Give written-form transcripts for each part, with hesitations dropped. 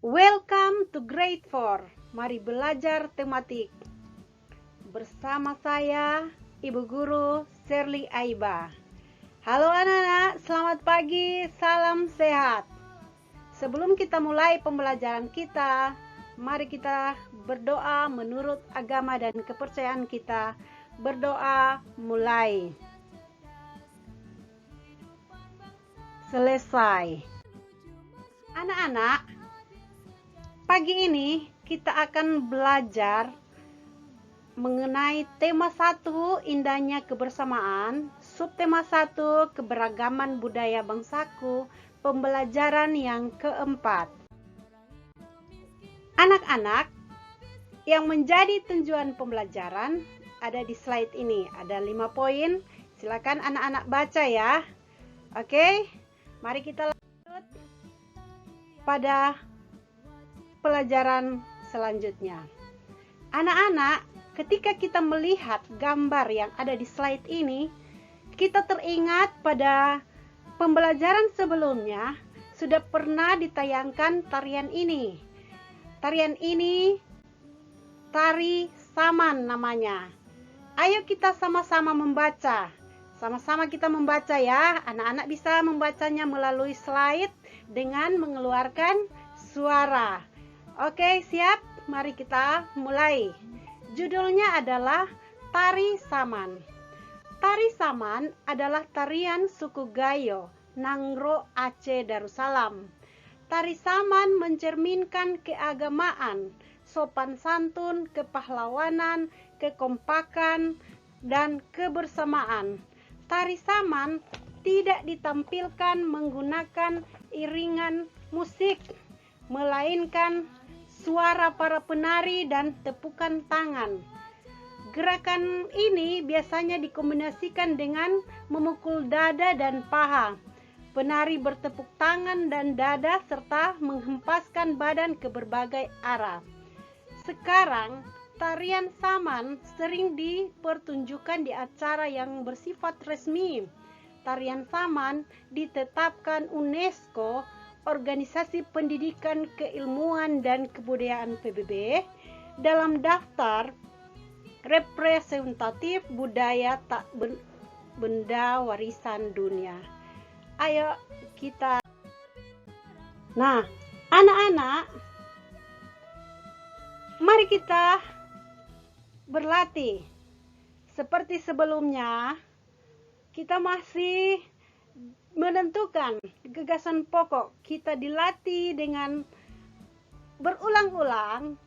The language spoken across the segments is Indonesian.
Welcome to Grade 4. Mari belajar tematik. Bersama saya, Ibu Guru Shirley Aiba. Halo anak-anak, selamat pagi, salam sehat. Sebelum kita mulai pembelajaran kita, mari kita berdoa menurut agama dan kepercayaan kita. Berdoa mulai. Selesai. Anak-anak, pagi ini kita akan belajar mengenai tema 1, indahnya kebersamaan, subtema 1, keberagaman budaya bangsaku, pembelajaran yang keempat. Anak-anak, yang menjadi tujuan pembelajaran ada di slide ini, ada 5 poin. Silakan anak-anak baca ya. Oke, mari kita lanjut pada pelajaran selanjutnya. Anak-anak, ketika kita melihat gambar yang ada di slide ini, kita teringat pada pembelajaran sebelumnya sudah pernah ditayangkan tarian ini. Tarian ini tari saman namanya. Ayo kita sama-sama membaca. Sama-sama kita membaca ya. Anak-anak bisa membacanya melalui slide dengan mengeluarkan suara. Oke, siap? Mari kita mulai. Judulnya adalah Tari Saman. Tari Saman adalah tarian suku Gayo, Nangro, Aceh Darussalam. Tari Saman mencerminkan keagamaan, sopan santun, kepahlawanan, kekompakan, dan kebersamaan. Tari Saman tidak ditampilkan menggunakan iringan musik, melainkan suara para penari dan tepukan tangan. Gerakan ini biasanya dikombinasikan dengan memukul dada dan paha. Penari bertepuk tangan dan dada serta menghempaskan badan ke berbagai arah. Sekarang, tarian saman sering dipertunjukkan di acara yang bersifat resmi. Tarian saman ditetapkan UNESCO, Organisasi Pendidikan Keilmuan dan Kebudayaan PBB, dalam daftar representatif budaya tak benda warisan dunia. Ayo kita. Nah, anak-anak, mari kita berlatih. Seperti sebelumnya, kita masih menentukan gagasan pokok. Kita dilatih dengan berulang-ulang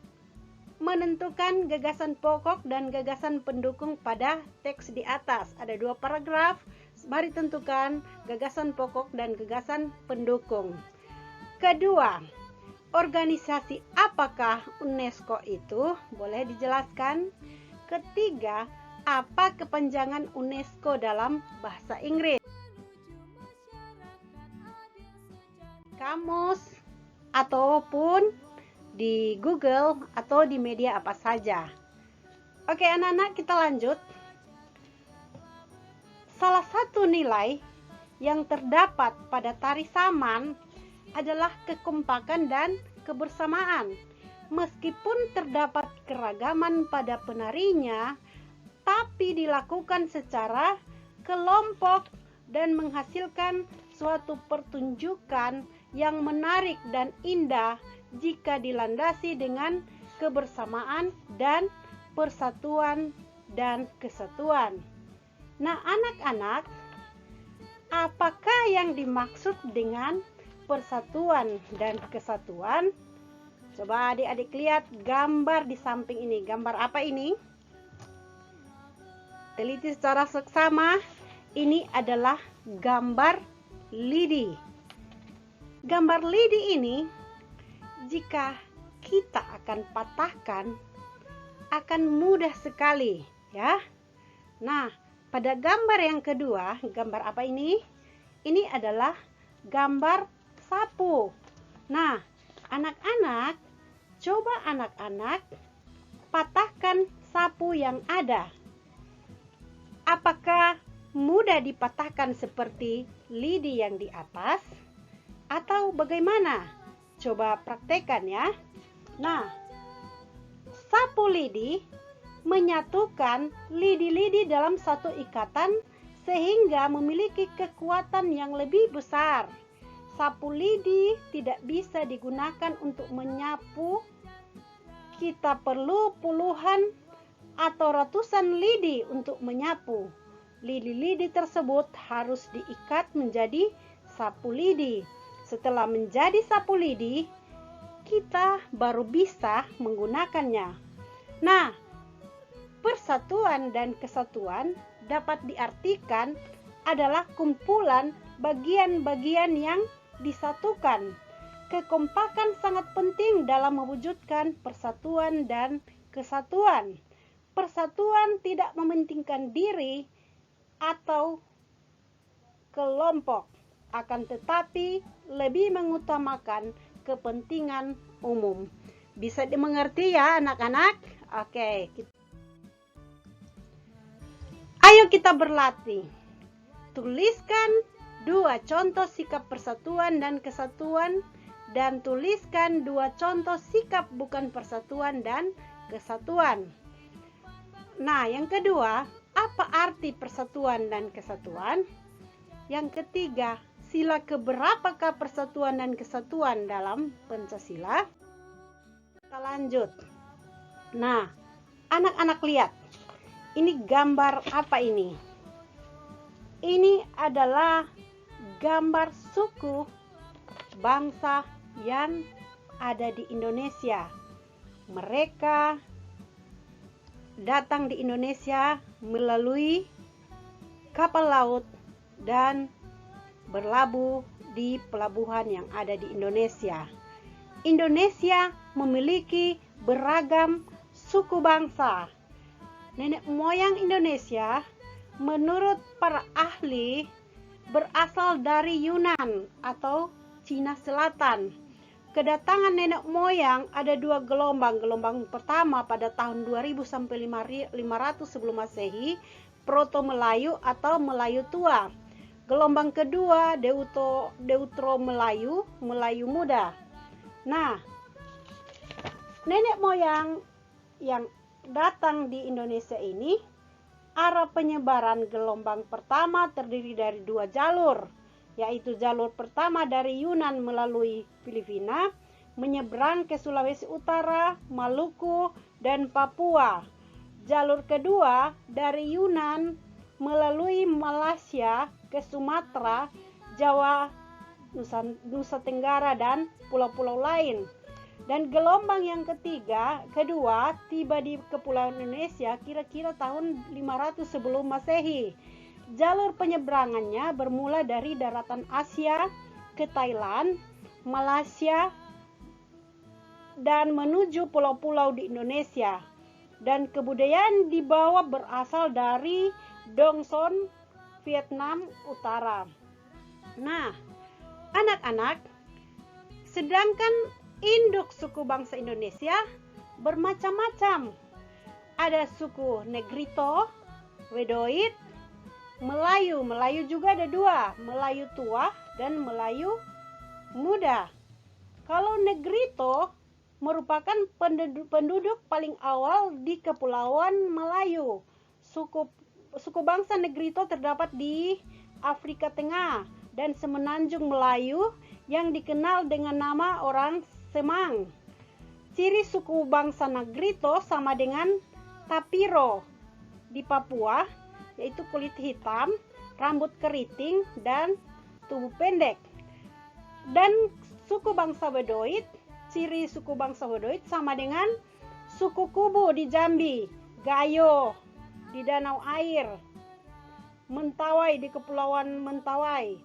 menentukan gagasan pokok dan gagasan pendukung pada teks di atas. Ada 2 paragraf. Mari tentukan gagasan pokok dan gagasan pendukung. Kedua, organisasi apakah UNESCO itu? Boleh dijelaskan? Ketiga, apa kepanjangan UNESCO dalam bahasa Inggris? Kamus ataupun di Google atau di media apa saja. Oke anak-anak, kita lanjut. Salah satu nilai yang terdapat pada tari saman adalah kekompakan dan kebersamaan. Meskipun terdapat keragaman pada penarinya, tapi dilakukan secara kelompok dan menghasilkan suatu pertunjukan yang menarik dan indah jika dilandasi dengan kebersamaan dan persatuan dan kesatuan. Nah, anak-anak, apakah yang dimaksud dengan persatuan dan kesatuan? Coba adik-adik lihat gambar di samping ini. Gambar apa ini? Teliti secara seksama. Ini adalah gambar lidi. Gambar lidi ini, jika kita akan patahkan, akan mudah sekali ya. Nah, pada gambar yang kedua, gambar apa ini? Ini adalah gambar sapu. Nah, anak-anak, coba anak-anak patahkan sapu yang ada. Apakah mudah dipatahkan seperti lidi yang di atas? Atau bagaimana? Coba praktekkan ya. Nah, sapu lidi menyatukan lidi-lidi dalam satu ikatan sehingga memiliki kekuatan yang lebih besar. Sapu lidi tidak bisa digunakan untuk menyapu. Kita perlu puluhan atau ratusan lidi untuk menyapu. Lidi-lidi tersebut harus diikat menjadi sapu lidi. Setelah menjadi sapu lidi, kita baru bisa menggunakannya. Nah, persatuan dan kesatuan dapat diartikan adalah kumpulan bagian-bagian yang disatukan. Kekompakan sangat penting dalam mewujudkan persatuan dan kesatuan. Persatuan tidak mementingkan diri atau kelompok, akan tetapi lebih mengutamakan kepentingan umum. Bisa dimengerti ya anak-anak? Oke. Ayo kita berlatih. Tuliskan 2 contoh sikap persatuan dan kesatuan, dan tuliskan 2 contoh sikap bukan persatuan dan kesatuan. Nah, yang kedua, apa arti persatuan dan kesatuan? Yang ketiga, sila keberapakah persatuan dan kesatuan dalam Pancasila? Kita lanjut. Nah, anak-anak lihat. Ini gambar apa ini? Ini adalah gambar suku bangsa yang ada di Indonesia. Mereka datang di Indonesia melalui kapal laut dan berlabuh di pelabuhan yang ada di Indonesia. Indonesia memiliki beragam suku bangsa. Nenek moyang Indonesia menurut para ahli berasal dari Yunan atau Cina Selatan. Kedatangan nenek moyang ada 2 gelombang. Gelombang pertama pada tahun 2000 sampai 500 sebelum Masehi, Proto Melayu atau Melayu Tua. Gelombang kedua Deutro Melayu, Melayu Muda. Nah, nenek moyang yang datang di Indonesia ini, arah penyebaran gelombang pertama terdiri dari 2 jalur, yaitu jalur pertama dari Yunan melalui Filipina, menyeberang ke Sulawesi Utara, Maluku, dan Papua. Jalur kedua dari Yunan melalui Malaysia ke Sumatera, Jawa, Nusa Tenggara, dan pulau-pulau lain. Dan gelombang yang kedua tiba di Kepulauan Indonesia kira-kira tahun 500 sebelum Masehi. Jalur penyeberangannya bermula dari daratan Asia ke Thailand, Malaysia, dan menuju pulau-pulau di Indonesia. Dan kebudayaan di bawah berasal dari Dongson, Vietnam Utara. Nah, anak-anak, sedangkan induk suku bangsa Indonesia bermacam-macam. Ada suku Negrito, Wedoid, Melayu. Melayu juga ada 2, Melayu Tua dan Melayu Muda. Kalau Negrito merupakan penduduk paling awal di Kepulauan Melayu. Suku bangsa Negrito terdapat di Afrika Tengah dan semenanjung Melayu yang dikenal dengan nama orang Semang. Ciri suku bangsa Negrito sama dengan Tapiro di Papua, yaitu kulit hitam, rambut keriting, dan tubuh pendek. Dan suku bangsa Wedoid, ciri suku bangsa Wedoid sama dengan suku Kubu di Jambi, Gayo di Danau Air, Mentawai di Kepulauan Mentawai,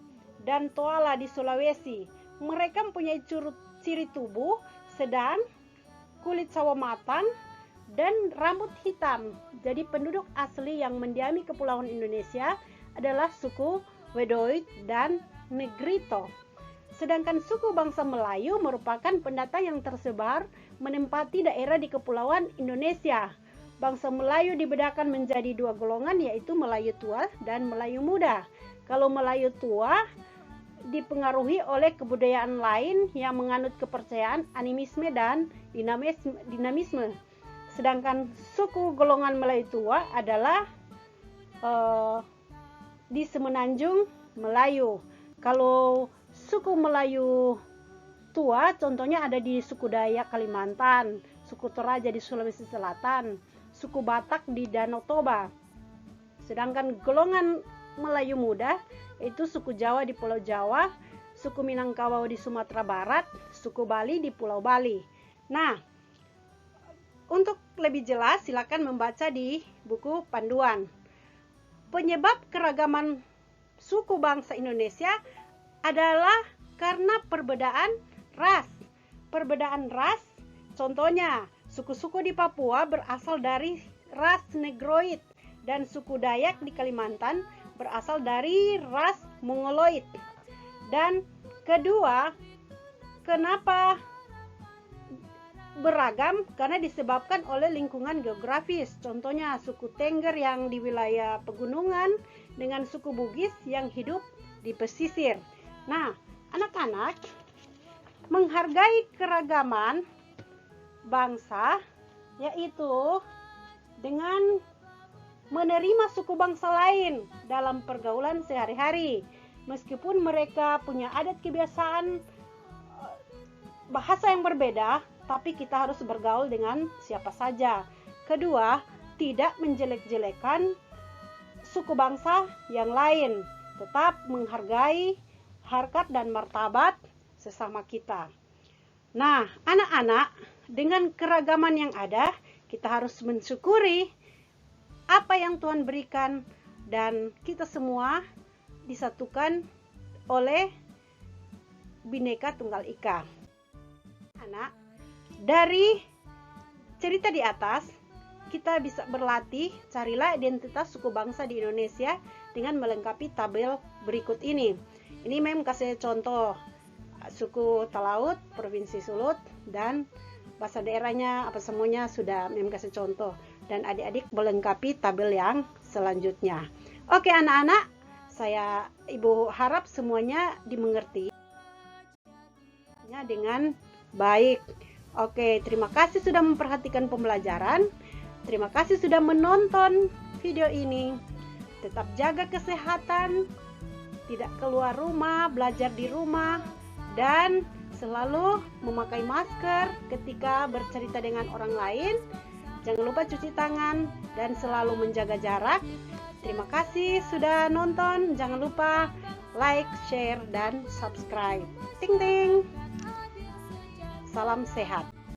dan Toala di Sulawesi. Mereka mempunyai ciri tubuh sedang, kulit sawo matang, dan rambut hitam. Jadi penduduk asli yang mendiami Kepulauan Indonesia adalah suku Wedoid dan Negrito. Sedangkan suku bangsa Melayu merupakan pendatang yang tersebar menempati daerah di Kepulauan Indonesia. Bangsa Melayu dibedakan menjadi 2 golongan, yaitu Melayu Tua dan Melayu Muda. Kalau Melayu Tua dipengaruhi oleh kebudayaan lain yang menganut kepercayaan animisme dan dinamisme. Sedangkan suku golongan Melayu tua adalah di Semenanjung Melayu. Kalau suku Melayu tua contohnya ada di suku Dayak Kalimantan, suku Toraja di Sulawesi Selatan, suku Batak di Danau Toba. Sedangkan golongan Melayu muda itu suku Jawa di Pulau Jawa, suku Minangkabau di Sumatera Barat, suku Bali di Pulau Bali. Nah, untuk lebih jelas silakan membaca di buku panduan. Penyebab keragaman suku bangsa Indonesia adalah karena perbedaan ras. Perbedaan ras, contohnya suku-suku di Papua berasal dari ras Negroid dan suku Dayak di Kalimantan berasal dari ras Mongoloid. Dan kedua, kenapa beragam? Karena disebabkan oleh lingkungan geografis. Contohnya suku Tengger yang di wilayah pegunungan dengan suku Bugis yang hidup di pesisir. Nah, anak-anak, menghargai keragaman bangsa yaitu dengan menerima suku bangsa lain dalam pergaulan sehari-hari. Meskipun mereka punya adat kebiasaan bahasa yang berbeda, tapi kita harus bergaul dengan siapa saja. Kedua, tidak menjelek-jelekan suku bangsa yang lain, tetap menghargai harkat dan martabat sesama kita. Nah, anak-anak, dengan keragaman yang ada, kita harus mensyukuri apa yang Tuhan berikan dan kita semua disatukan oleh Bhinneka Tunggal Ika. Anak, dari cerita di atas, kita bisa berlatih, carilah identitas suku bangsa di Indonesia dengan melengkapi tabel berikut ini. Ini Mem kasih contoh suku Talaut, Provinsi Sulut, dan bahasa daerahnya apa semuanya sudah Mem kasih contoh. Dan adik-adik melengkapi tabel yang selanjutnya. Oke anak-anak, Ibu harap semuanya dimengerti dengan baik. Oke, terima kasih sudah memperhatikan pembelajaran. Terima kasih sudah menonton video ini. Tetap jaga kesehatan, tidak keluar rumah, belajar di rumah, dan selalu memakai masker ketika bercerita dengan orang lain. Jangan lupa cuci tangan dan selalu menjaga jarak. Terima kasih sudah nonton. Jangan lupa like, share, dan subscribe. Ting ting. Salam sehat.